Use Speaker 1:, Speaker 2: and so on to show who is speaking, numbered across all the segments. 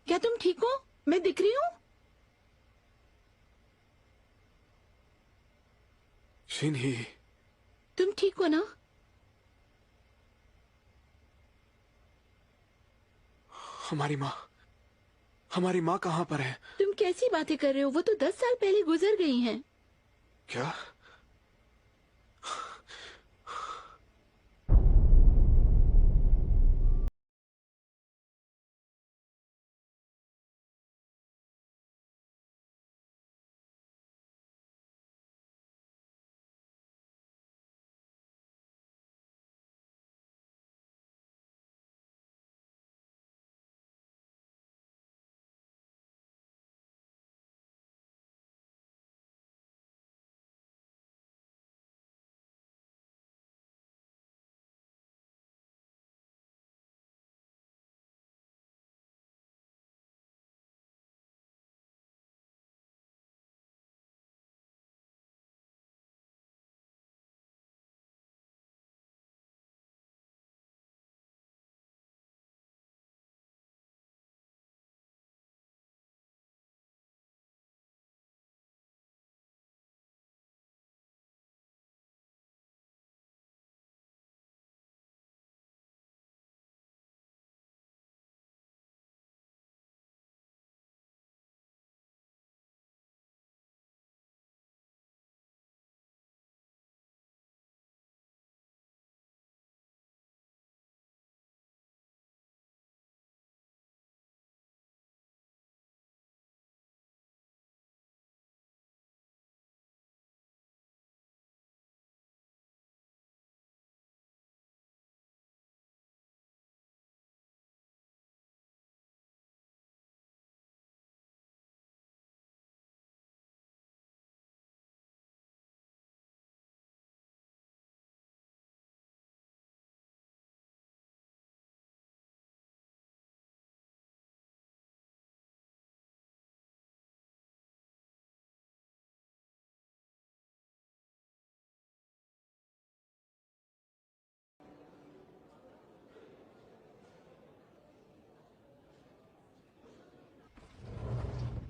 Speaker 1: क्या तुम ठीक हो? मैं दिख रही हूँ?
Speaker 2: शिन्ही,
Speaker 1: तुम ठीक हो ना?
Speaker 2: हमारी माँ कहाँ पर है?
Speaker 1: तुम कैसी बातें कर रहे हो? वो तो 10 साल पहले गुजर गई हैं।
Speaker 2: क्या?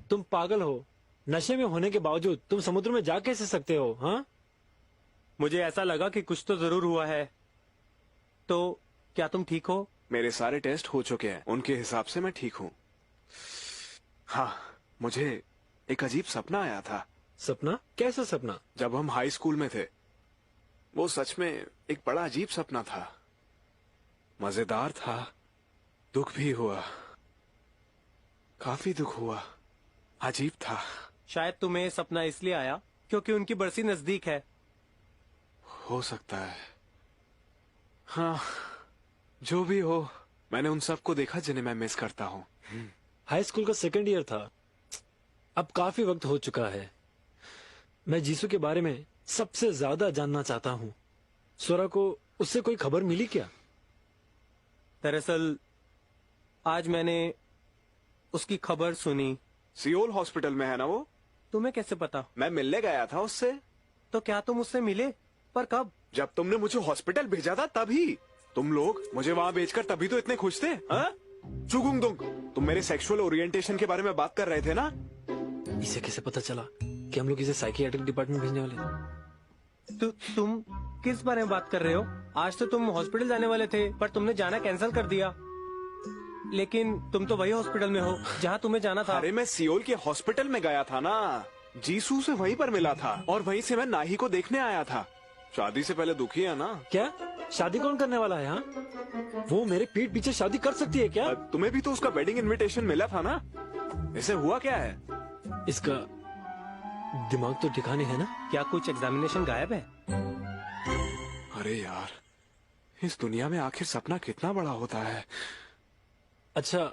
Speaker 3: तुम पागल हो। नशे में होने के बावजूद तुम समुद्र में जा कैसे सकते हो? हाँ,
Speaker 4: मुझे ऐसा लगा कि कुछ तो जरूर हुआ है। तो क्या तुम ठीक हो?
Speaker 2: मेरे सारे टेस्ट हो चुके हैं, उनके हिसाब से मैं ठीक हूँ। हाँ, मुझे एक अजीब सपना आया था।
Speaker 3: सपना? कैसा सपना?
Speaker 2: जब हम हाई स्कूल में थे। वो सच में एक बड़ा अजीब सपना था। मजेदार था, दुख भी हुआ, काफी दुख हुआ, अजीब था।
Speaker 4: शायद तुम्हें सपना इसलिए आया क्योंकि उनकी बरसी नजदीक है।
Speaker 2: हो सकता है। हाँ, जो भी हो, मैंने उन सबको देखा जिन्हें मैं मिस करता हूँ।
Speaker 3: हाई स्कूल का सेकंड ईयर था। अब काफी वक्त हो चुका है। मैं जीसू के बारे में सबसे ज्यादा जानना चाहता हूँ। स्वरा को उससे कोई खबर मिली क्या?
Speaker 4: दरअसल आज मैंने उसकी खबर सुनी।
Speaker 2: सियोल हॉस्पिटल में है ना वो?
Speaker 4: तुम्हें कैसे पता?
Speaker 2: मैं मिलने गया था उससे।
Speaker 4: तो क्या तुम उससे मिले? पर कब?
Speaker 2: जब तुमने मुझे हॉस्पिटल भेजा था तभी। तुम लोग मुझे वहाँ भेजकर तभी तो इतने खुश थे। हाँ? चुगुंगदुंग, तुम मेरे सेक्सुअल ओरिएंटेशन के बारे में बात कर रहे थे ना?
Speaker 3: इसे कैसे पता चला कि हम लोग इसे साइकियाट्रिक डिपार्टमेंट भेजने वाले?
Speaker 4: तुम किस बारे में बात कर रहे हो? आज तो तुम हॉस्पिटल जाने वाले थे पर तुमने जाना कैंसिल कर दिया। लेकिन तुम तो वही हॉस्पिटल में हो जहाँ तुम्हें जाना था।
Speaker 2: अरे मैं सियोल के हॉस्पिटल में गया था ना। जीसू से वहीं पर मिला था और वहीं से मैं नाही को देखने आया था। शादी से पहले दुखी है ना?
Speaker 3: क्या? शादी कौन करने वाला है? हाँ, वो मेरे पीठ पीछे शादी कर सकती है क्या?
Speaker 2: तुम्हें भी तो उसका वेडिंग इनविटेशन मिला था ना? इसे हुआ क्या है?
Speaker 3: इसका दिमाग तो ठिकाने है ना?
Speaker 4: क्या कुछ एग्जामिनेशन गायब है?
Speaker 2: अरे यार, इस दुनिया में आखिर सपना कितना बड़ा होता है।
Speaker 3: अच्छा,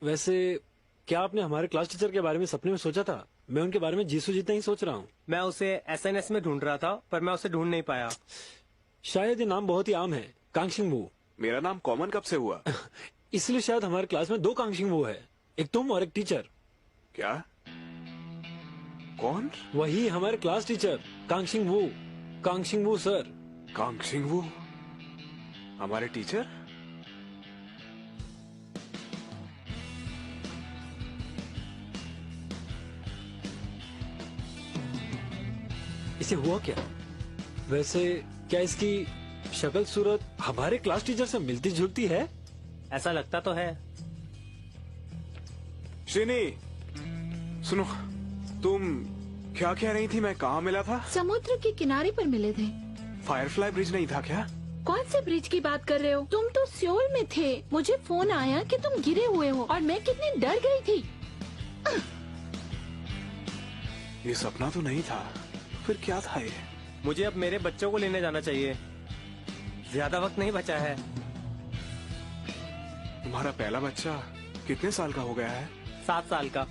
Speaker 3: वैसे क्या आपने हमारे क्लास टीचर के बारे में सपने में सोचा था? मैं उनके बारे में जीसू जितना ही सोच रहा हूँ।
Speaker 4: मैं उसे एसएनएस में ढूंढ रहा था पर मैं उसे ढूंढ नहीं पाया।
Speaker 3: शायद ये नाम बहुत ही आम है, कांगशिंग वू।
Speaker 2: मेरा नाम कॉमन कब से हुआ?
Speaker 3: इसलिए शायद हमारे क्लास में 2 कांगशिंग वू है, एक तुम और एक टीचर।
Speaker 2: क्या? कौन?
Speaker 3: वही हमारे क्लास टीचर, कांगशिंग वू। कांगशिंग वू सर।
Speaker 2: कांगशिंग वू हमारे टीचर?
Speaker 3: इसे हुआ क्या? वैसे क्या इसकी शक्ल सूरत हमारे क्लास टीचर से मिलती जुलती है?
Speaker 4: ऐसा लगता तो है।
Speaker 2: श्रीनी, सुनो, तुम क्या कह रही थी? मैं कहाँ मिला था?
Speaker 1: समुद्र के किनारे पर मिले थे।
Speaker 2: फायरफ्लाई ब्रिज नहीं था क्या?
Speaker 1: कौन से ब्रिज की बात कर रहे हो? तुम तो सियोल में थे। मुझे फोन आया कि तुम गिरे हुए हो और मैं कितनी डर गई थी।
Speaker 2: ये सपना तो नहीं था, फिर क्या था ये?
Speaker 4: मुझे अब मेरे बच्चों को लेने जाना चाहिए, ज्यादा वक्त नहीं बचा है।
Speaker 2: तुम्हारा पहला बच्चा कितने साल का हो गया है?
Speaker 4: 7 साल का।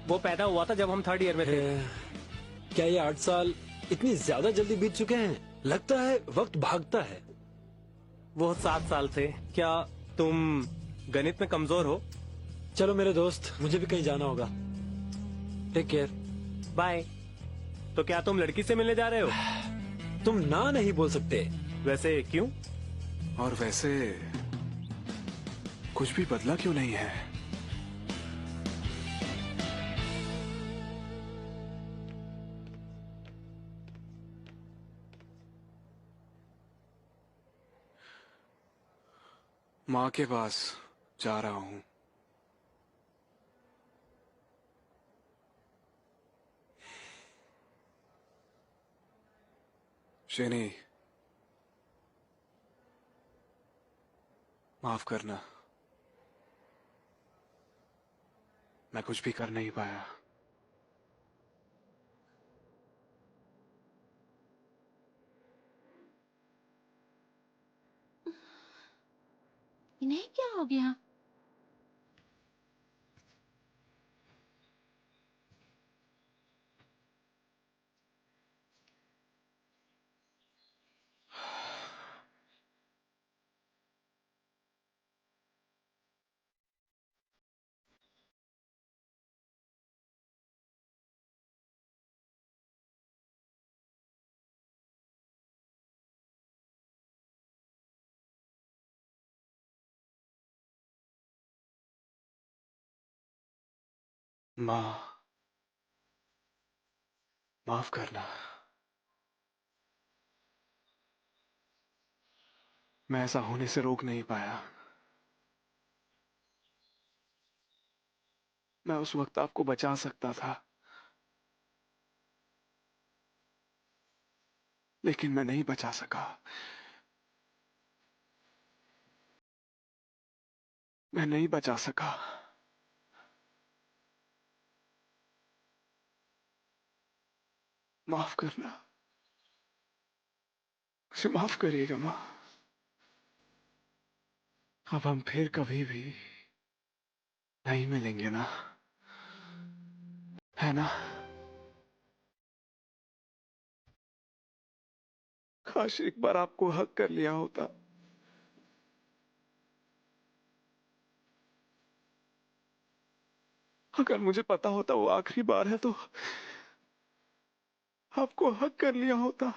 Speaker 4: वो पैदा हुआ था जब हम 3rd ईयर में थे।
Speaker 3: क्या ये 8 साल इतनी ज्यादा जल्दी बीत चुके हैं? लगता है वक्त भागता है।
Speaker 4: वो 7 साल थे। क्या तुम गणित में कमजोर हो?
Speaker 3: चलो मेरे दोस्त, मुझे भी कहीं जाना होगा। Take care.
Speaker 4: बाय। तो क्या तुम लड़की से मिलने जा रहे हो?
Speaker 3: तुम ना नहीं बोल सकते।
Speaker 4: वैसे क्यों?
Speaker 2: और वैसे कुछ भी बदला क्यों नहीं है? माँ के पास जा रहा हूँ। शेनी, माफ करना, मैं कुछ भी कर नहीं पाया।
Speaker 1: इन्हें क्या हो गया?
Speaker 2: माँ, माफ करना, मैं ऐसा होने से रोक नहीं पाया। मैं उस वक्त आपको बचा सकता था, लेकिन मैं नहीं बचा सका। मैं नहीं बचा सका। माफ करना, मुझे माफ करिएगा माँ। अब हम फिर कभी भी नहीं मिलेंगे ना, है ना? काश एक बार आपको हक कर लिया होता। अगर मुझे पता होता वो आखिरी बार है तो आपको हक कर लिया होता।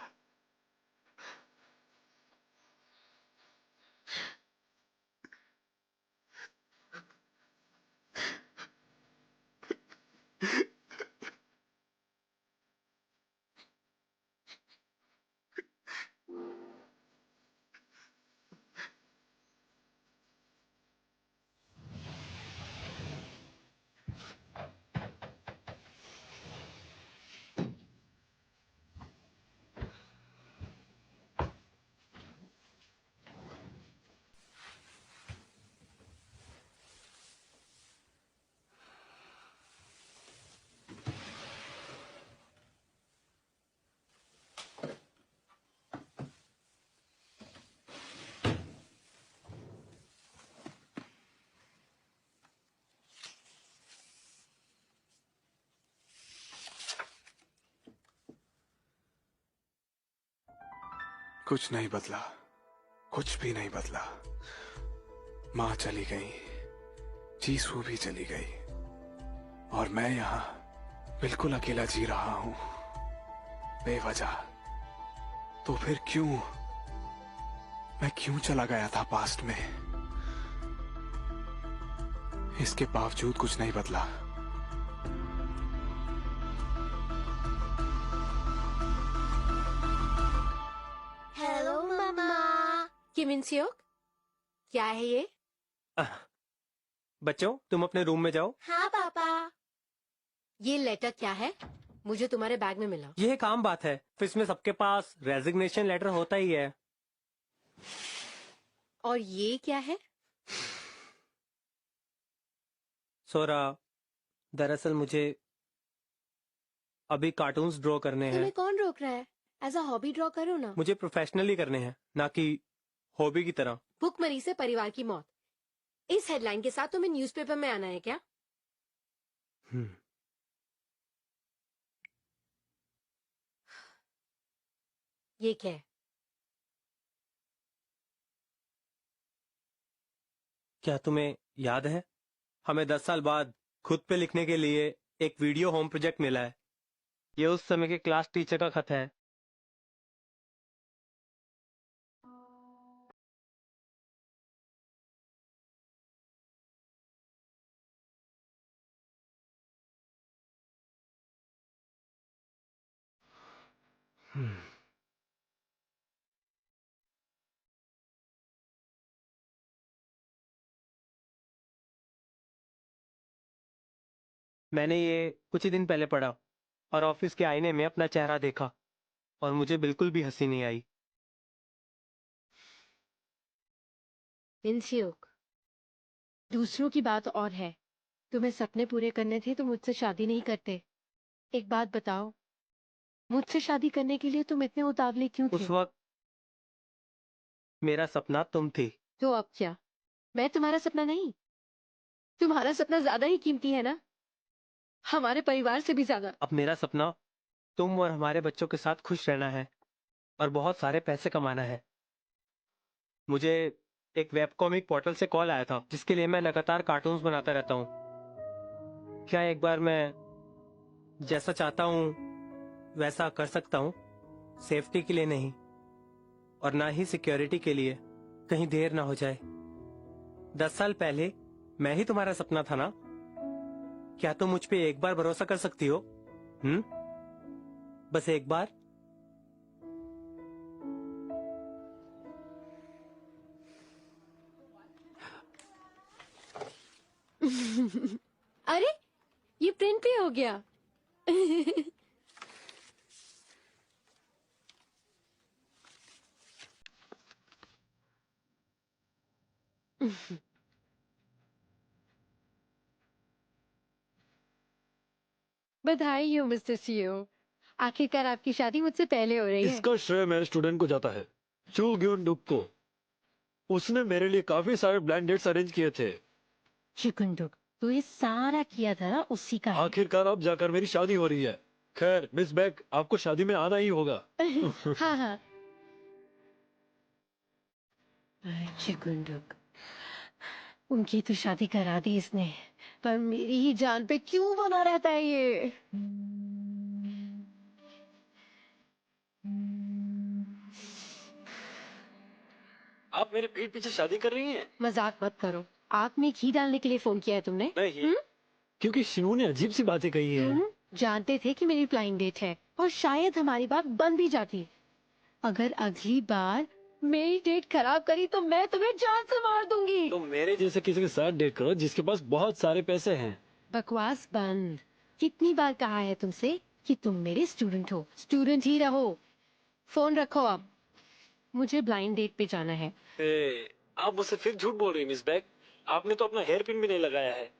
Speaker 2: कुछ नहीं बदला, कुछ भी नहीं बदला। माँ चली गई, जीसू भी चली गई, और मैं यहाँ बिल्कुल अकेला जी रहा हूँ, बेवजह। तो फिर क्यों, मैं क्यों चला गया था पास्ट में? इसके बावजूद कुछ नहीं बदला।
Speaker 5: मिनसियोक, क्या है ये?
Speaker 4: बच्चों तुम अपने रूम में जाओ।
Speaker 5: हाँ पापा। ये लेटर क्या है? मुझे तुम्हारे बैग में मिला।
Speaker 4: ये एक आम बात है, ऑफिस में सबके पास रेजिग्नेशन लेटर होता ही है।
Speaker 5: और ये क्या है?
Speaker 4: सोरा, दरअसल मुझे अभी कार्टून्स ड्रॉ करने हैं।
Speaker 5: तुम्हें कौन रोक रहा है? एज अ हॉबी ड्रॉ करो ना।
Speaker 4: मुझे प्रोफेशनली करने हैं, ना कि हॉबी की तरह।
Speaker 5: भूखमरी से परिवार की मौत, इस हेडलाइन के साथ तुम्हें न्यूज़पेपर में आना है क्या? ये क्या है?
Speaker 4: क्या तुम्हें याद है, हमें 10 साल बाद खुद पे लिखने के लिए एक वीडियो होम प्रोजेक्ट मिला है। ये उस समय के क्लास टीचर का खत है। मैंने ये कुछ ही दिन पहले पढ़ा और ऑफिस के आईने में अपना चेहरा देखा और मुझे बिल्कुल भी हंसी नहीं आई।
Speaker 5: मिनसियोक, दूसरों की बात और है। तुम्हें सपने पूरे करने थे तो मुझसे शादी नहीं करते। एक बात बताओ, मुझसे शादी करने के लिए तुम इतने उतावले क्यों थे?
Speaker 4: उस वक्त मेरा सपना तुम थी।
Speaker 5: तो अब क्या? मैं तुम्हारा सपना नहीं? तुम्हारा सपना ज्यादा ही कीमती है ना, हमारे परिवार से भी ज्यादा।
Speaker 4: अब मेरा सपना तुम और हमारे बच्चों के साथ खुश रहना है और बहुत सारे पैसे कमाना है। मुझे एक वेब कॉमिक पोर्टल से कॉल आया था जिसके लिए मैं लगातार कार्टून्स बनाता रहता हूँ। क्या एक बार मैं जैसा चाहता हूँ वैसा कर सकता हूँ? सेफ्टी के लिए नहीं और ना ही सिक्योरिटी के लिए, कहीं देर ना हो जाए। 10 साल पहले मैं ही तुम्हारा सपना था ना? क्या तुम मुझ पे एक बार भरोसा कर सकती हो? बस एक बार।
Speaker 5: अरे, ये प्रिंट भी हो गया। बधाई हो मिस्टर सीओ, आखिरकार आपकी शादी मुझसे पहले हो रही है।
Speaker 3: इसका श्रेय मेरे स्टूडेंट को जाता है, चू ग्यून डुक को। उसने मेरे लिए काफी सारे ब्लाइंड डेट्स अरेंज किए थे।
Speaker 5: चिकुंडुक, तो ये सारा किया था ना उसी का है।
Speaker 3: आखिरकार अब जाकर मेरी शादी हो रही है। खैर मिस बैग, आपको शादी में आना ही होगा।
Speaker 5: हाँ हाँ। चिकुंडुक, उनकी तो शादी करा दी इसने, पर मेरी ही जान पे क्यों बना रहता है ये?
Speaker 3: आप मेरे पीठ पीछे शादी कर रही हैं?
Speaker 5: मजाक मत करो, आग में घी डालने के लिए फोन किया है तुमने?
Speaker 3: नहीं, क्योंकि शिनू ने अजीब सी बातें कही है।
Speaker 5: जानते थे कि मेरी फ्लाइंग डेट है और शायद हमारी बात बन भी जाती। अगर अगली बार मेरी डेट खराब करी तो मैं तुम्हें जान से मार दूंगी।
Speaker 3: तो मेरे जैसे किसी के साथ डेट करो जिसके पास बहुत सारे पैसे हैं।
Speaker 5: बकवास बंद। कितनी बार कहा है तुमसे कि तुम मेरे स्टूडेंट हो, स्टूडेंट ही रहो। फोन रखो अब, मुझे ब्लाइंड डेट पे जाना है।
Speaker 3: आप मुझसे फिर झूठ बोल रही हैं मिस बैग। आपने तो अपना हेयर पिन भी नहीं लगाया है।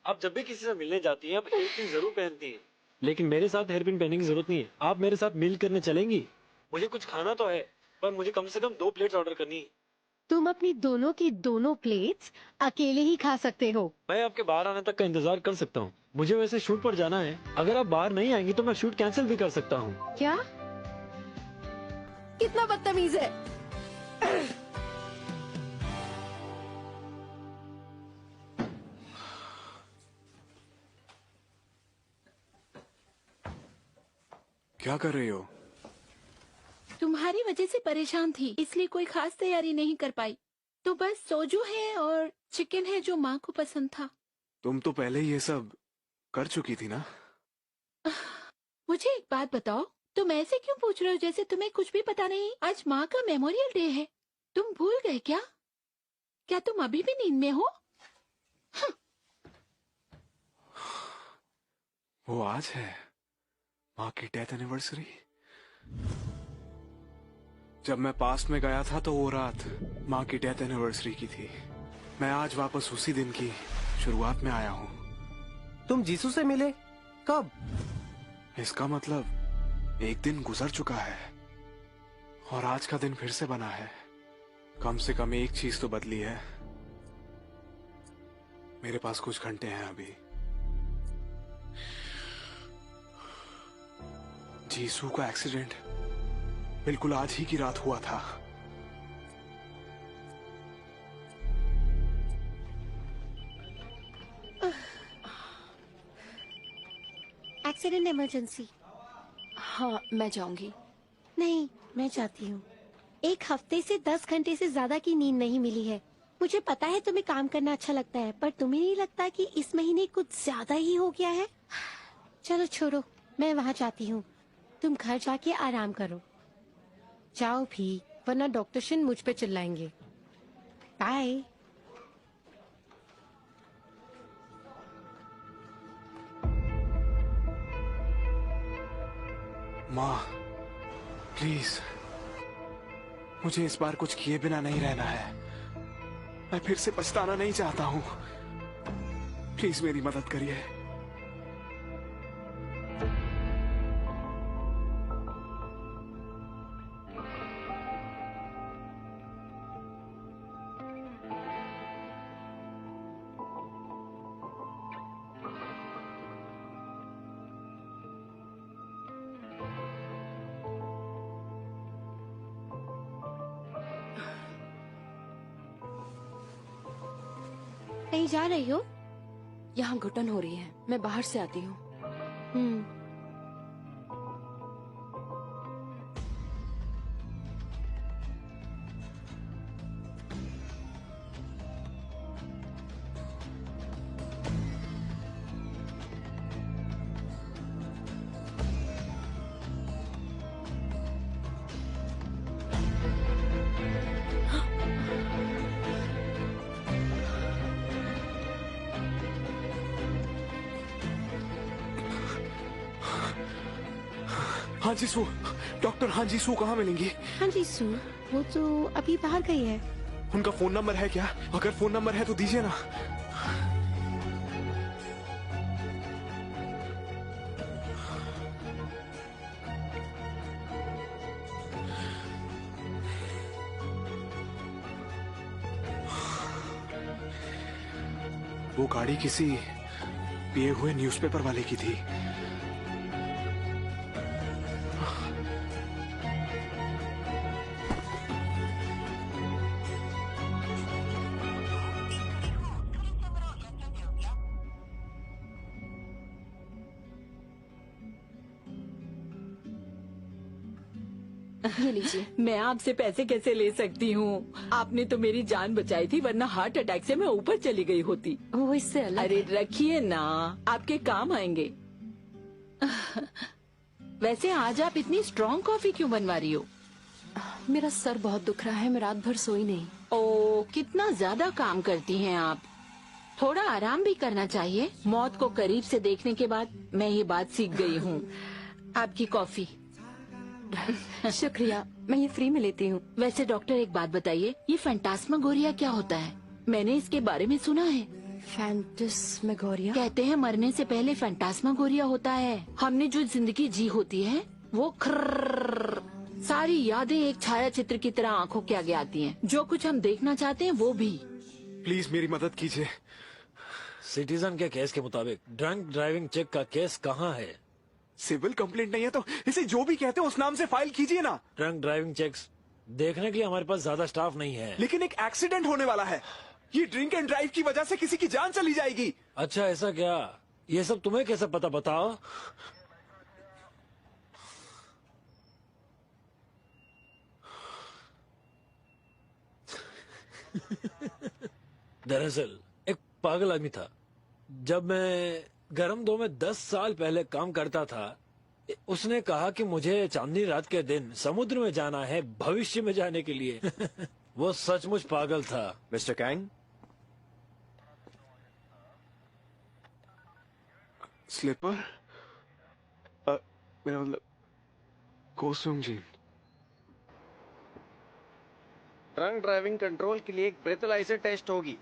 Speaker 3: आप जब भी किसी से मिलने जाती हैं आप हेयर पिन जरूर पहनती हैं, लेकिन मेरे साथ हेयर पिन पहनने की जरूरत नहीं है। आप मेरे साथ मील करने चलेंगी? मुझे कुछ खाना तो है, पर मुझे कम से कम 2 प्लेट्स ऑर्डर करनी है।
Speaker 5: तुम अपनी दोनों की दोनों प्लेट्स अकेले ही खा सकते हो।
Speaker 3: मैं आपके बाहर आने तक का इंतजार कर सकता हूँ। मुझे वैसे शूट पर जाना है, अगर आप बाहर नहीं आएंगी तो मैं शूट कैंसिल भी कर सकता हूँ।
Speaker 5: क्या? कितना बदतमीज है।
Speaker 2: क्या कर रही हो?
Speaker 1: तुम्हारी वजह से परेशान थी, इसलिए कोई खास तैयारी नहीं कर पाई। तो बस सोजू है और चिकन है जो माँ को पसंद था।
Speaker 2: तुम तो पहले ही ये सब कर चुकी थी ना?
Speaker 1: मुझे एक बात बताओ, तुम ऐसे क्यों पूछ रहे हो जैसे तुम्हें कुछ भी पता नहीं? आज माँ का मेमोरियल डे है। तुम भूल गए क्या? क्या तुम अभी भी नींद में हो?
Speaker 2: वो आज है माँ की डेथ एनिवर्सरी। जब मैं पास्ट में गया था तो वो रात माँ की डेथ एनिवर्सरी की थी। मैं आज वापस उसी दिन की शुरुआत में आया हूँ।
Speaker 4: तुम जीसू से मिले कब?
Speaker 2: इसका मतलब एक दिन गुजर चुका है और आज का दिन फिर से बना है। कम से कम एक चीज तो बदली है। मेरे पास कुछ घंटे हैं अभी। जीसू का एक्सीडेंट बिल्कुल आज ही की रात हुआ था।
Speaker 5: Accident emergency.
Speaker 6: हाँ, मैं जाऊंगी।
Speaker 5: नहीं, मैं चाहती हूँ। 1 हफ्ते से 10 घंटे से ज्यादा की नींद नहीं मिली है। मुझे पता है तुम्हें काम करना अच्छा लगता है, पर तुम्हें नहीं लगता कि इस महीने कुछ ज्यादा ही हो गया है? चलो छोड़ो, मैं वहाँ जाती हूँ। तुम घर जाके आराम करो। जाओ भी, वरना डॉक्टर शिन मुझ पे चिल्लाएंगे। बाय।
Speaker 2: माँ प्लीज, मुझे इस बार कुछ किए बिना नहीं रहना है। मैं फिर से पछताना नहीं चाहता हूँ। प्लीज मेरी मदद करिए।
Speaker 5: कहीं जा रही हो?
Speaker 6: यहाँ घुटन हो रही है, मैं बाहर से आती हूँ।
Speaker 5: हम्म।
Speaker 2: हाँ जीसू, डॉक्टर हाँ जीसू कहाँ मिलेंगी?
Speaker 5: हाँ जी सू, वो तो अभी बाहर गई है।
Speaker 2: उनका फोन नंबर है क्या? अगर फोन नंबर है तो दीजिए ना। वो गाड़ी किसी पिए हुए न्यूज़पेपर वाले की थी।
Speaker 6: ये लीजिए।
Speaker 1: मैं आपसे पैसे कैसे ले सकती हूँ? आपने तो मेरी जान बचाई थी, वरना हार्ट अटैक से मैं ऊपर चली गई होती।
Speaker 6: वो इससे अलग
Speaker 1: अरे
Speaker 6: है।
Speaker 1: रखिए ना, आपके काम आएंगे। वैसे आज आप इतनी स्ट्रॉन्ग कॉफी क्यों बनवा रही हो?
Speaker 6: मेरा सर बहुत दुख रहा है, मैं रात भर सोई नहीं।
Speaker 1: ओ, कितना ज्यादा काम करती हैं आप। थोड़ा आराम भी करना चाहिए। मौत को करीब से देखने के बाद मैं ये बात सीख गई हूँ। आपकी कॉफी।
Speaker 6: शुक्रिया, मैं ये फ्री में लेती हूँ।
Speaker 1: वैसे डॉक्टर एक बात बताइए, ये फैंटास्मागोरिया क्या होता है? मैंने इसके बारे में सुना है।
Speaker 6: फैंटास्मागोरिया?
Speaker 1: कहते हैं मरने से पहले फैंटास्मागोरिया होता है। हमने जो जिंदगी जी होती है वो खर्र, सारी यादें एक छाया चित्र की तरह आंखों के आगे आती हैं। जो कुछ हम देखना चाहते हैं वो भी।
Speaker 2: प्लीज मेरी मदद कीजिए।
Speaker 3: सिटीजन के केस के मुताबिक ड्रंक ड्राइविंग चेक का केस कहाँ है?
Speaker 2: सिविल कंप्लेंट नहीं है तो इसे जो भी कहते हैं उस नाम से फाइल कीजिए ना।
Speaker 3: ड्रंक ड्राइविंग चेक्स देखने के लिए हमारे पास ज्यादा स्टाफ नहीं है।
Speaker 2: लेकिन एक एक्सीडेंट होने वाला है। ये ड्रिंक एंड ड्राइव की वजह से किसी की जान चली जाएगी।
Speaker 3: अच्छा ऐसा क्या? ये सब तुम्हें कैसे पता, बताओ? दरअसल एक पागल आदमी था। जब मैं गरम दो में 10 साल पहले काम करता था, उसने कहा कि मुझे चांदनी रात के दिन समुद्र में जाना है भविष्य में जाने के लिए। वो सचमुच पागल था।
Speaker 7: Mister Kang,
Speaker 2: sleeper? मेरा मतलब कोसुम जी।
Speaker 7: ट्रंक ड्राइविंग कंट्रोल के लिए एक ब्रेथोलाइजर टेस्ट होगी।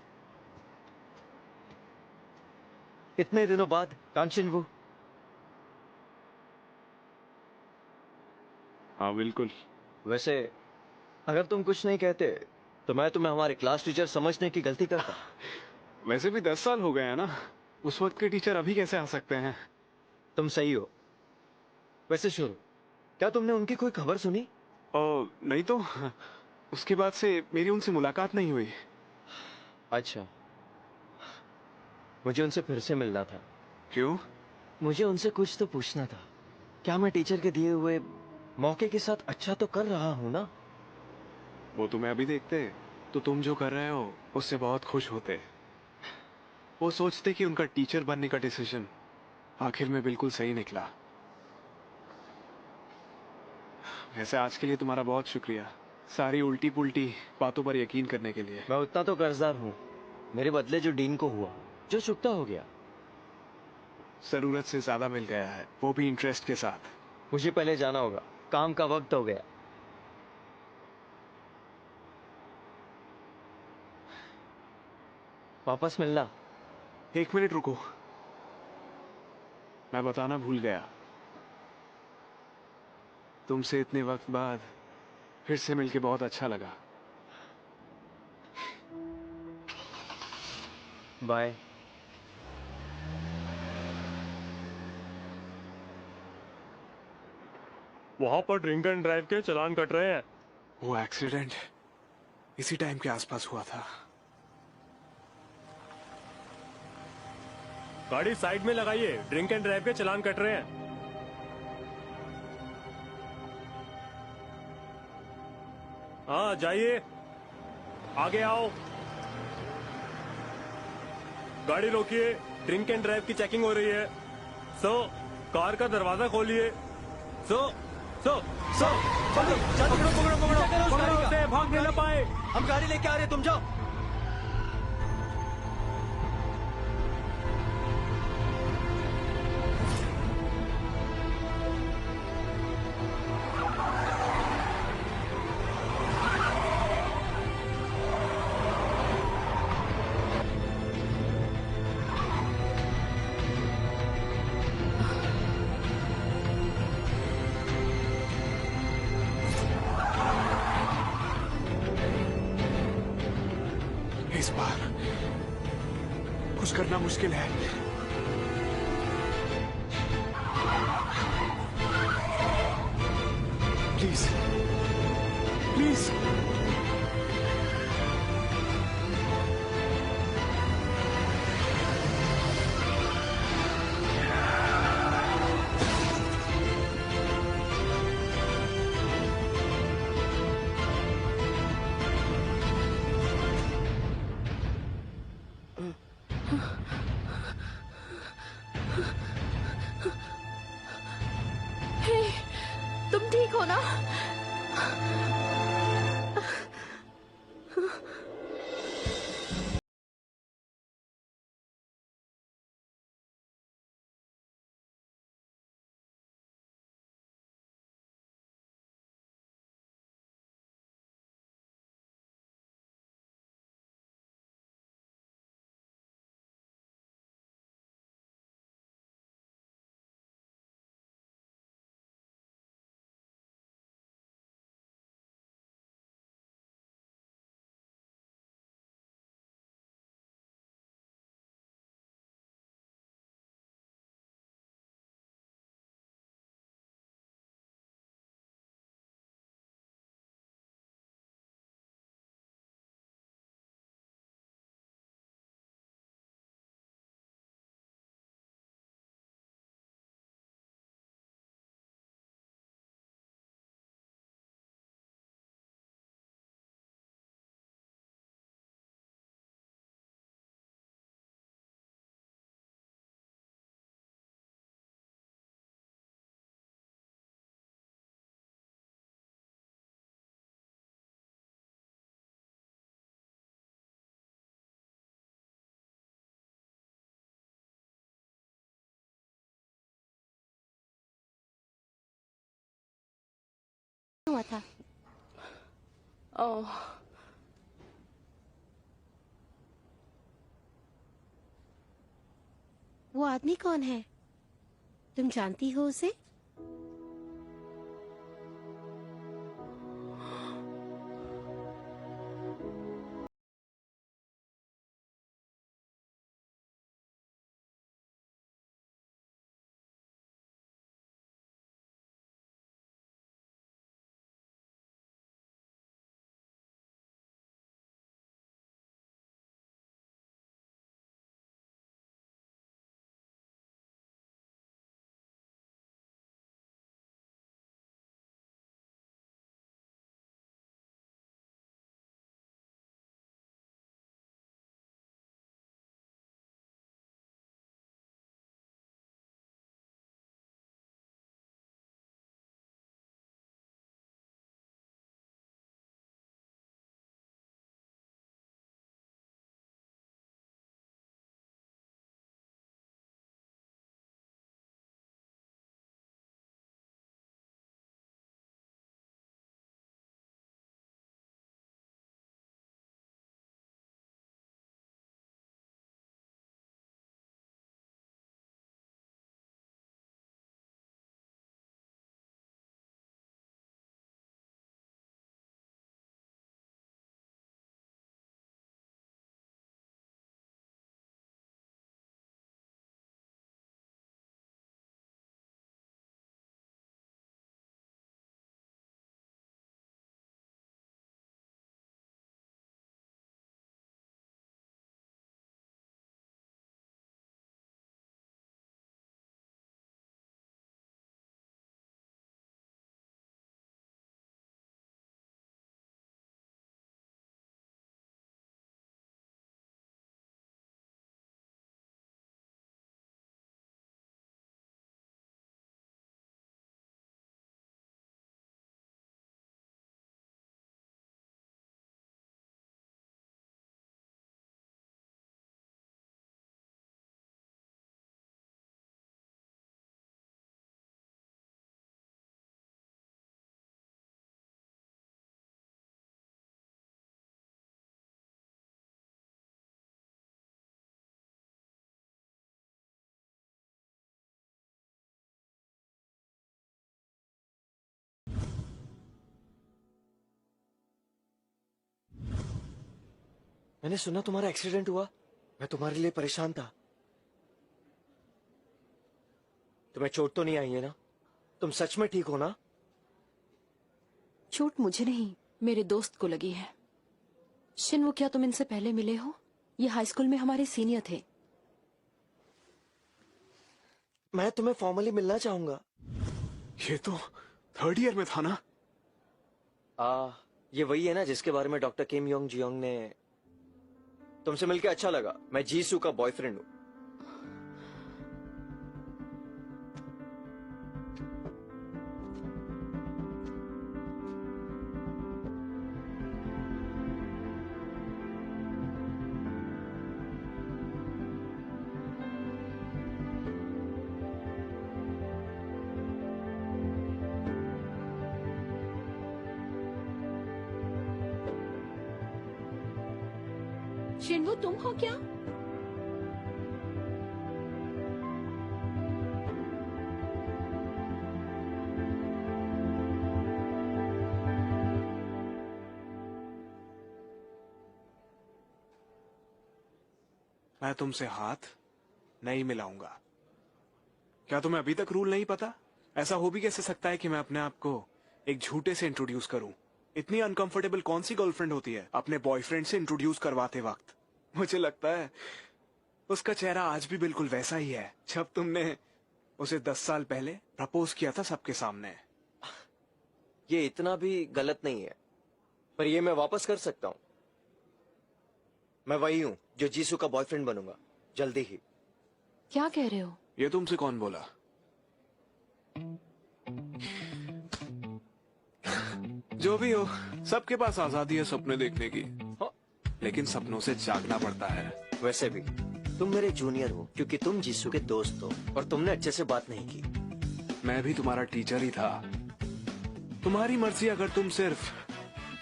Speaker 7: इतने दिनों बाद कांचनवू।
Speaker 2: हाँ बिल्कुल।
Speaker 7: वैसे अगर तुम कुछ नहीं कहते तो मैं तुम्हें हमारे क्लास टीचर समझने की गलती करता।
Speaker 2: वैसे भी 10 साल हो गए हैं ना, उस वक्त के टीचर अभी कैसे आ सकते हैं?
Speaker 7: तुम सही हो। वैसे शुरू, क्या तुमने उनकी कोई खबर सुनी?
Speaker 2: नहीं तो उसके बाद से मेरी उनसे मुलाकात नहीं हुई।
Speaker 7: अच्छा, मुझे उनसे फिर से मिलना था।
Speaker 2: क्यों?
Speaker 7: मुझे उनसे कुछ तो पूछना था। क्या मैं टीचर के दिए हुए मौके के साथ अच्छा तो कर रहा हूँ ना?
Speaker 2: वो तुम्हें अभी देखते तो तुम जो कर रहे हो उससे बहुत खुश होते। वो सोचते कि उनका टीचर बनने का डिसीजन आखिर में बिल्कुल सही निकला। वैसे आज के लिए तुम्हारा बहुत शुक्रिया, सारी उल्टी पुल्टी बातों पर यकीन करने के लिए।
Speaker 7: मैं उतना तो कर्जदार हूँ। मेरे बदले जो डीन को हुआ, जो चुकता हो गया।
Speaker 2: जरूरत से ज्यादा मिल गया है, वो भी इंटरेस्ट के साथ।
Speaker 7: मुझे पहले जाना होगा, काम का वक्त हो गया। वापस मिलना।
Speaker 2: 1 मिनट रुको, मैं बताना भूल गया। तुमसे इतने वक्त बाद फिर से मिलके बहुत अच्छा लगा।
Speaker 7: बाय।
Speaker 8: वहां पर ड्रिंक एंड ड्राइव के चालान कट रहे हैं।
Speaker 2: वो एक्सीडेंट इसी टाइम के आसपास हुआ था।
Speaker 8: गाड़ी साइड में लगाइए, ड्रिंक एंड ड्राइव के चालान कट रहे हैं। हाँ जाइए, आगे आओ। गाड़ी रोकिए, ड्रिंक एंड ड्राइव की चेकिंग हो रही है। सो कार का दरवाजा खोलिए। सो सो सो पकड़ो पकड़ो पकड़ो पकड़ो पकड़ो उसे, भागने न पाए।
Speaker 7: हम गाड़ी लेके आ रहे हैं, तुम जाओ।
Speaker 2: इस बार कुछ करना मुश्किल है। प्लीज प्लीज
Speaker 1: तुम ठीक हो ना?
Speaker 5: हुआ था?
Speaker 6: ओह,
Speaker 5: वो आदमी कौन है? तुम जानती हो उसे?
Speaker 7: मैंने सुना तुम्हारा एक्सीडेंट हुआ। मैं तुम्हारे लिए परेशान था। तुम्हें चोट तो नहीं आई है ना? तुम सच में ठीक हो ना?
Speaker 6: चोट मुझे नहीं, मेरे दोस्त को लगी है। शिन्वो, क्या तुम इनसे पहले मिले हो? ये हाई स्कूल में हमारे सीनियर थे।
Speaker 7: मैं तुम्हें फॉर्मली मिलना चाहूंगा।
Speaker 2: ये तो थर्ड ईयर में था ना?
Speaker 7: ये वही है ना जिसके बारे में डॉक्टर किम योंग जियोंग ने। तुमसे मिलकर अच्छा लगा। मैं जीसू का बॉयफ्रेंड हूँ।
Speaker 1: शिन्वो, तुम हो क्या?
Speaker 2: मैं तुमसे हाथ नहीं मिलाऊंगा। क्या तुम्हें अभी तक रूल नहीं पता? ऐसा हो भी कैसे सकता है कि मैं अपने आप को एक झूठे से इंट्रोड्यूस करूं? इतनी अनकंफर्टेबल कौन सी गर्लफ्रेंड होती है अपने बॉयफ्रेंड से इंट्रोड्यूस करवाते वक्त? मुझे लगता है उसका चेहरा आज भी बिल्कुल वैसा ही है जब तुमने उसे 10 साल पहले प्रपोज किया था सबके सामने।
Speaker 7: ये इतना भी गलत नहीं है, पर ये मैं वापस कर सकता हूँ। मैं वही हूँ जो जीसू का बॉयफ्रेंड बनूंगा जल्दी ही।
Speaker 6: क्या कह रहे हो?
Speaker 2: ये तुमसे कौन बोला? जो भी हो, सबके पास आजादी है सपने देखने की, लेकिन सपनों से जागना पड़ता है।
Speaker 7: वैसे भी तुम मेरे जूनियर हो क्योंकि तुम जीसू के दोस्त हो और तुमने अच्छे से बात नहीं की।
Speaker 2: मैं भी तुम्हारा टीचर ही था। तुम्हारी मर्जी अगर तुम सिर्फ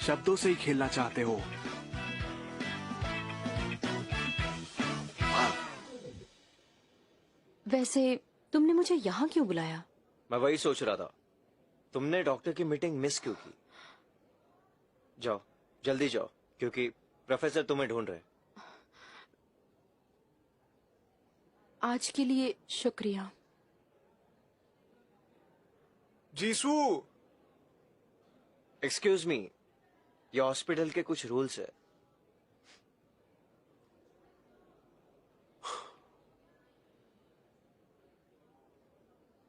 Speaker 2: शब्दों से ही खेलना चाहते हो।
Speaker 6: वैसे तुमने मुझे यहाँ क्यों बुलाया?
Speaker 7: मैं वही सोच रहा था, तुमने डॉक्टर की मीटिंग मिस क्यों की? जाओ, जल्दी जाओ, क्योंकि प्रोफेसर तुम्हें ढूंढ रहे हैं।
Speaker 6: आज के लिए शुक्रिया।
Speaker 2: जीसू,
Speaker 7: एक्सक्यूज मी, ये हॉस्पिटल के कुछ रूल्स है।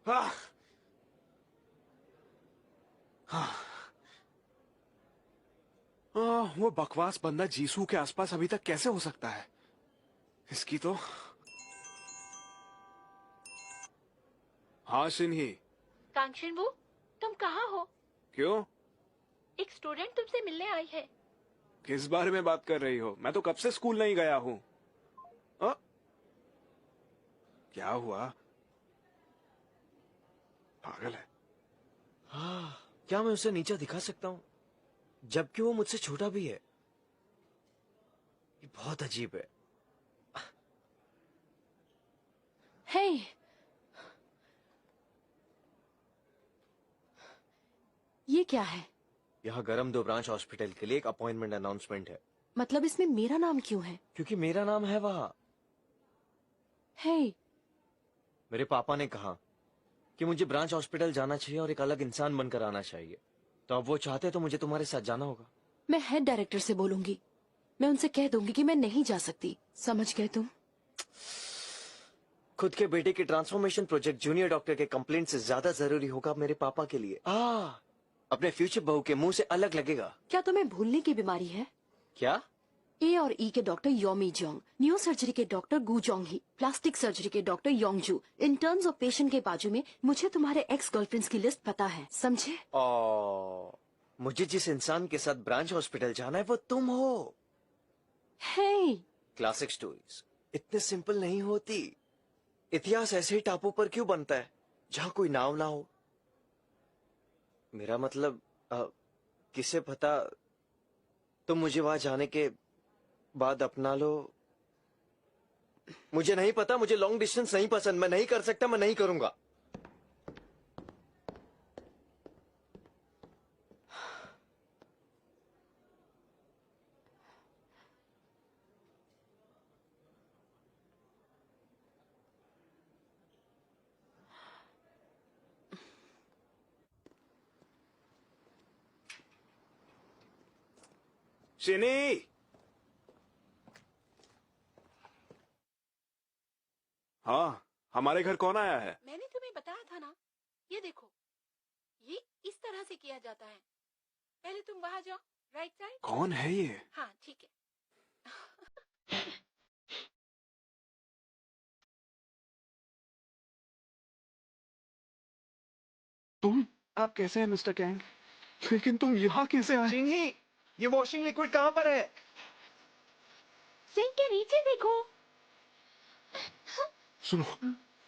Speaker 2: हाँ। हाँ। वो बकवास बंदा जीसू के आसपास अभी तक कैसे हो सकता है? इसकी तो। हाँ शिन्ही।
Speaker 1: कांक्षिन वो, तुम कहाँ हो?
Speaker 2: क्यों?
Speaker 1: एक स्टूडेंट तुमसे मिलने आई है।
Speaker 2: किस बारे में बात कर रही हो? मैं तो कब से स्कूल नहीं गया हूँ। क्या हुआ? पागल है।
Speaker 7: हाँ, क्या मैं उसे नीचा दिखा सकता हूँ, जबकि वो मुझसे छोटा भी है? ये बहुत अजीब है।
Speaker 6: हे, ये क्या है?
Speaker 7: यहाँ गरम 2 ब्रांच हॉस्पिटल के लिए एक अपॉइंटमेंट अनाउंसमेंट है।
Speaker 6: मतलब इसमें मेरा नाम क्यों है?
Speaker 7: क्योंकि मेरा नाम है वहाँ।
Speaker 6: हे,
Speaker 7: मेरे पापा ने कहा कि मुझे ब्रांच हॉस्पिटल जाना चाहिए और एक अलग इंसान बनकर आना चाहिए, तो अब वो चाहते तो मुझे तुम्हारे साथ जाना होगा।
Speaker 6: मैं हेड डायरेक्टर से बोलूंगी। मैं उनसे कह दूंगी कि मैं नहीं जा सकती। समझ गए तुम?
Speaker 7: खुद के बेटे के ट्रांसफॉर्मेशन प्रोजेक्ट जूनियर डॉक्टर के कंप्लेंट से ज्यादा जरूरी होगा मेरे पापा के लिए। अपने फ्यूचर बहू के मुंह से अलग लगेगा।
Speaker 6: क्या तुम्हें भूलने की बीमारी है?
Speaker 7: क्या?
Speaker 6: ए और ई के doctor Yomi Jong, new surgery के doctor Gu Jong Hee, plastic surgery के doctor Yongju. In terms of patient के बाजू में मुझे तुम्हारे एक्स गर्लफ्रेंड्स की लिस्ट पता है, समझे?
Speaker 7: मुझे जिस इंसान के साथ ब्रांच हॉस्पिटल जाना है वो तुम हो।
Speaker 6: हे,
Speaker 7: क्लासिक स्टोरीज इतने सिंपल नहीं होती। इतिहास ऐसे ही टापू पर क्यों बनता है जहाँ कोई नाव ना हो? मेरा मतलब किसे पता तुम मुझे वहां जाने के बाद अपना लो। मुझे नहीं पता, मुझे लॉन्ग डिस्टेंस नहीं पसंद। मैं नहीं कर सकता, मैं नहीं करूंगा।
Speaker 2: शिनी, हाँ, हमारे घर कौन आया है?
Speaker 1: मैंने तुम्हें बताया था ना, ये देखो, ये इस तरह से किया जाता है। पहले तुम वहां जाओ, राइट साइड।
Speaker 2: कौन है ये?
Speaker 1: हाँ ठीक है।
Speaker 2: आप कैसे हैं मिस्टर कैंग? लेकिन तुम यहाँ कैसे आए?
Speaker 7: सिंही, ये वॉशिंग लिक्विड कहाँ पर है?
Speaker 1: सिंक के नीचे देखो।
Speaker 2: सुनो,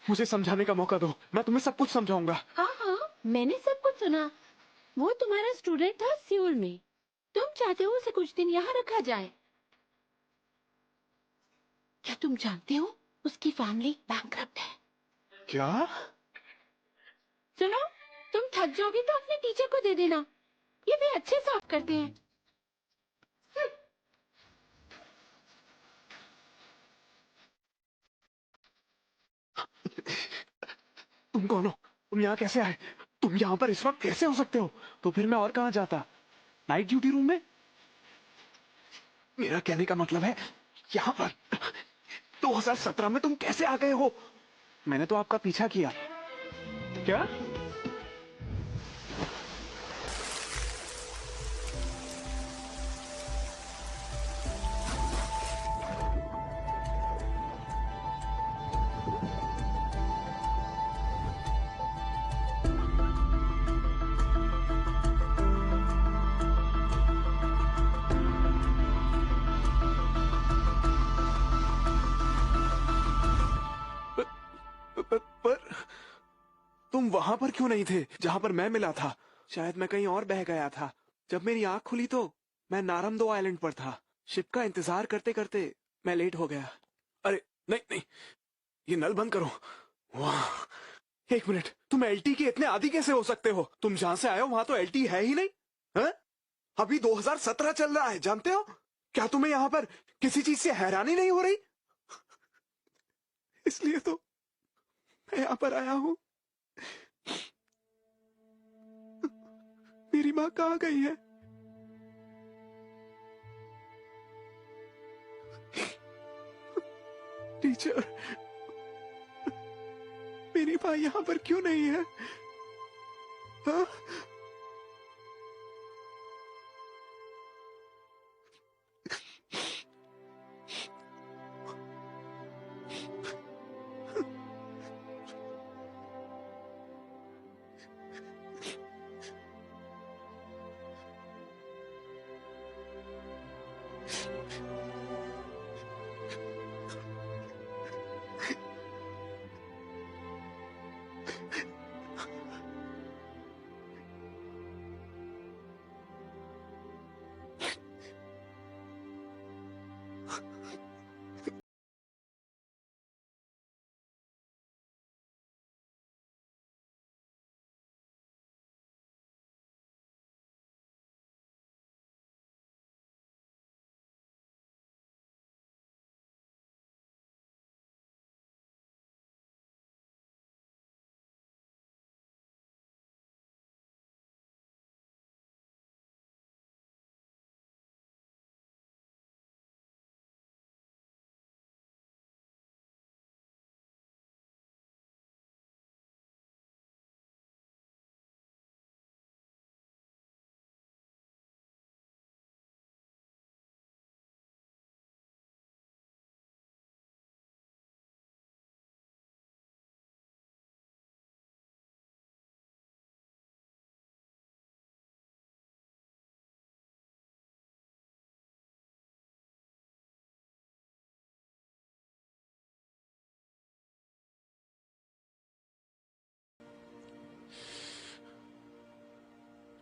Speaker 2: मुझे समझाने का मौका दो, मैं तुम्हें सब कुछ समझाऊंगा।
Speaker 1: हाँ हाँ, मैंने सब कुछ सुना। वो तुम्हारा स्टूडेंट था सियोल में। तुम चाहते हो उसे कुछ दिन यहाँ रखा जाए। क्या तुम जानते हो उसकी फैमिली बैंकरप्ट है?
Speaker 2: क्या?
Speaker 1: सुनो, तुम थक जाओगे तो अपने टीचर को दे देना, ये भी अच्छे साफ करते हैं।
Speaker 2: तुम कौन हो? तुम यहाँ कैसे आए? तुम यहाँ पर इस वक्त कैसे हो सकते हो? तो फिर मैं और कहाँ जाता? नाइट ड्यूटी रूम में? मेरा कहने का मतलब है यहाँ पर 2017 में तुम कैसे आ गए हो? मैंने तो आपका पीछा किया। क्या? पर तुम वहां पर क्यों नहीं थे जहां पर मैं मिला था? शायद मैं कहीं और बह गया था। जब मेरी आंख खुली तो मैं नारमदो आइलैंड पर था। शिप का इंतजार करते करते मैं लेट हो गया। अरे नहीं नहीं, ये नल बंद करो। वाह, एक मिनट, तुम एलटी के इतने आदी कैसे हो सकते हो? तुम जहां से आए हो वहां तो एलटी है ही नहीं है? अभी 2017 चल रहा है, जानते हो? क्या तुम्हें यहाँ पर किसी चीज से हैरानी नहीं हो रही? इसलिए तो मैं यहाँ पर आया हूँ। मेरी माँ कहाँ गई है? टीचर, मेरी माँ यहाँ पर क्यों नहीं है? हाँ?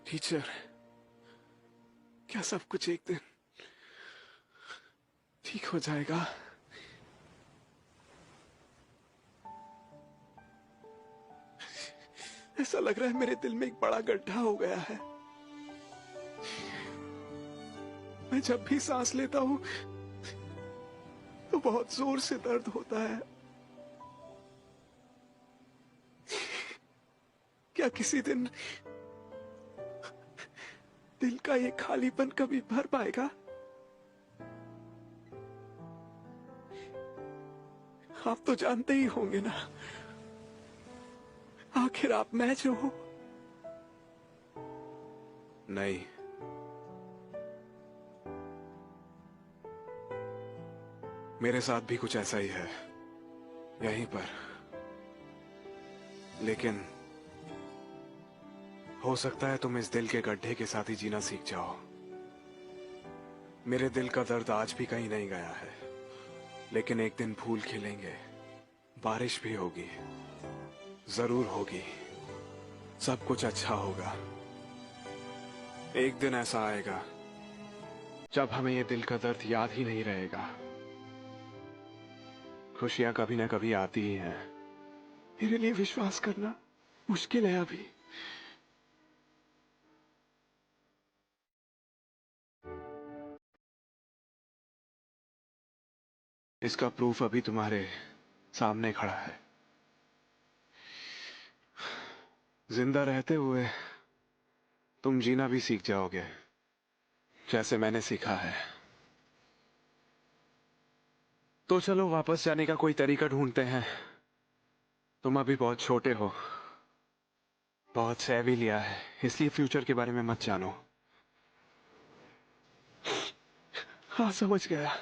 Speaker 2: टीचर, क्या सब कुछ एक दिन ठीक हो जाएगा? ऐसा लग रहा है मेरे दिल में एक बड़ा गड्ढा हो गया है। मैं जब भी सांस लेता हूं तो बहुत जोर से दर्द होता है। क्या किसी दिन दिल का ये खालीपन कभी भर पाएगा? आप तो जानते ही होंगे ना, आखिर आप मैं जो हूं। नहीं, मेरे साथ भी कुछ ऐसा ही है यहीं पर। लेकिन हो सकता है तुम इस दिल के गड्ढे के साथ ही जीना सीख जाओ। मेरे दिल का दर्द आज भी कहीं नहीं गया है, लेकिन एक दिन फूल खिलेंगे, बारिश भी होगी, जरूर होगी, सब कुछ अच्छा होगा। एक दिन ऐसा आएगा जब हमें ये दिल का दर्द याद ही नहीं रहेगा। खुशियां कभी ना कभी आती ही हैं। मेरे लिए विश्वास करना मुश्किल है अभी। इसका प्रूफ अभी तुम्हारे सामने खड़ा है। जिंदा रहते हुए तुम जीना भी सीख जाओगे, जैसे मैंने सीखा है। तो चलो वापस जाने का कोई तरीका ढूंढते हैं। तुम अभी बहुत छोटे हो, बहुत सह भी लिया है, इसलिए फ्यूचर के बारे में मत जानो। हाँ, समझ गया।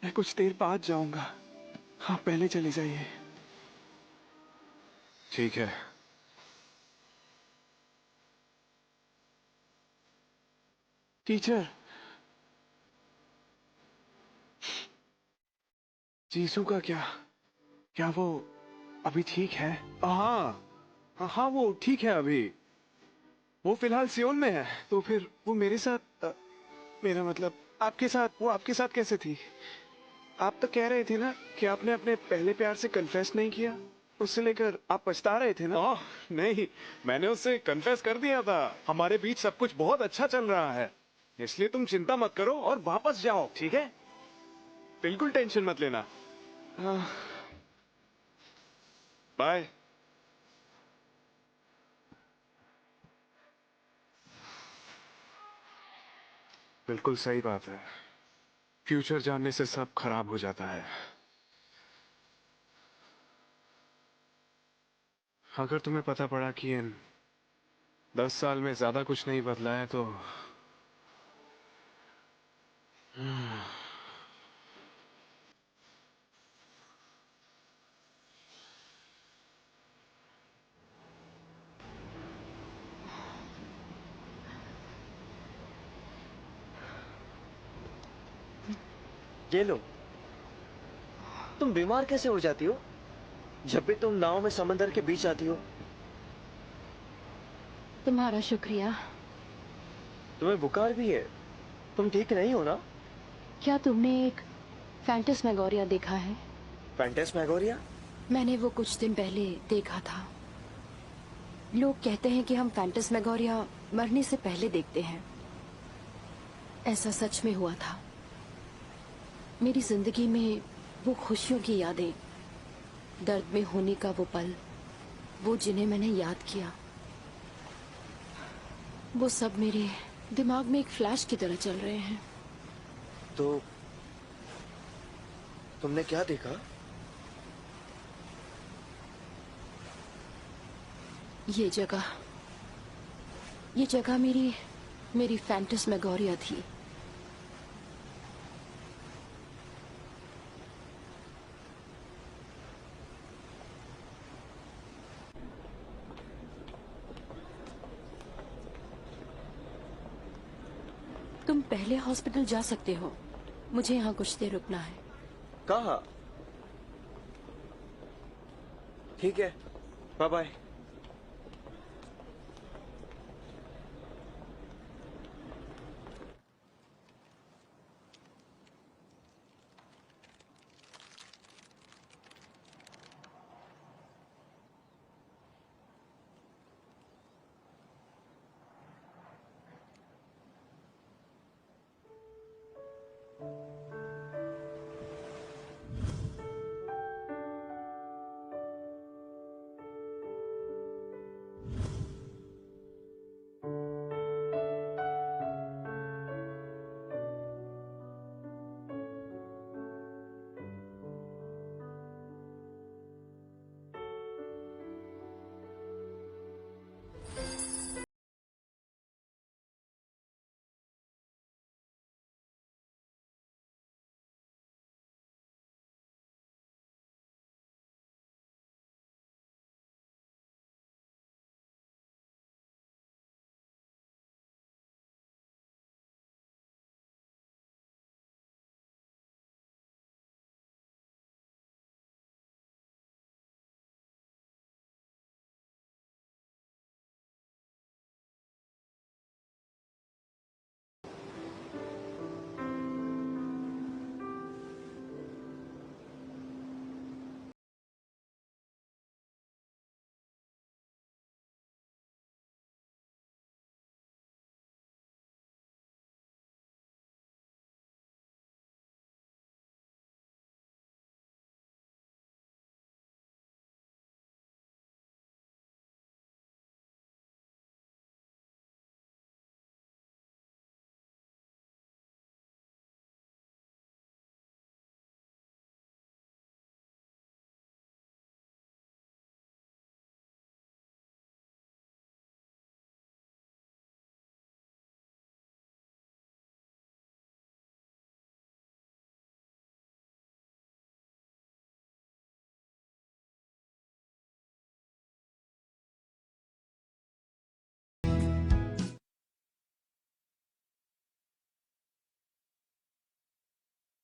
Speaker 2: मैं कुछ देर बाद जाऊंगा, आप पहले चले जाइए। ठीक है। टीचर, जीसू का क्या? क्या वो अभी ठीक है? हाँ, हाँ वो ठीक है अभी, वो फिलहाल सियोल में है। तो फिर वो मेरे साथ मेरा मतलब आपके साथ, वो आपके साथ कैसे थी? आप तो कह रहे थे ना कि आपने अपने पहले प्यार से कन्फेस नहीं किया, उससे लेकर आप पछता रहे थे ना? नहीं, मैंने उससे कन्फेस कर दिया था। हमारे बीच सब कुछ बहुत अच्छा चल रहा है, इसलिए तुम चिंता मत करो और वापस जाओ, ठीक है? बिल्कुल टेंशन मत लेना। बाय। बिल्कुल सही बात है, फ्यूचर जानने से सब खराब हो जाता है। अगर तुम्हें पता पड़ा कि इन 10 साल में ज्यादा कुछ नहीं बदला है तो
Speaker 7: ये लो। तुम बीमार कैसे हो जाती हो जब भी तुम नाव में समंदर के बीच आती हो?
Speaker 6: तुम्हारा शुक्रिया।
Speaker 7: तुम्हें बुखार भी है, तुम ठीक नहीं हो ना?
Speaker 6: क्या तुमने एक फैंटास्मैगोरिया देखा है?
Speaker 7: फैंटास्मैगोरिया?
Speaker 6: मैंने वो कुछ दिन पहले देखा था। लोग कहते हैं कि हम फैंटास्मैगोरिया मरने से पहले देखते हैं। ऐसा सच में हुआ था। मेरी जिंदगी में वो खुशियों की यादें, दर्द में होने का वो पल, वो जिन्हें मैंने याद किया, वो सब मेरे दिमाग में एक फ्लैश की तरह चल रहे हैं।
Speaker 7: तो तुमने क्या देखा?
Speaker 6: ये जगह मेरी फैंटास्मैगोरिया थी। तुम पहले हॉस्पिटल जा सकते हो, मुझे यहाँ कुछ देर रुकना है।
Speaker 7: कहाँ? ठीक है, बाय बाय।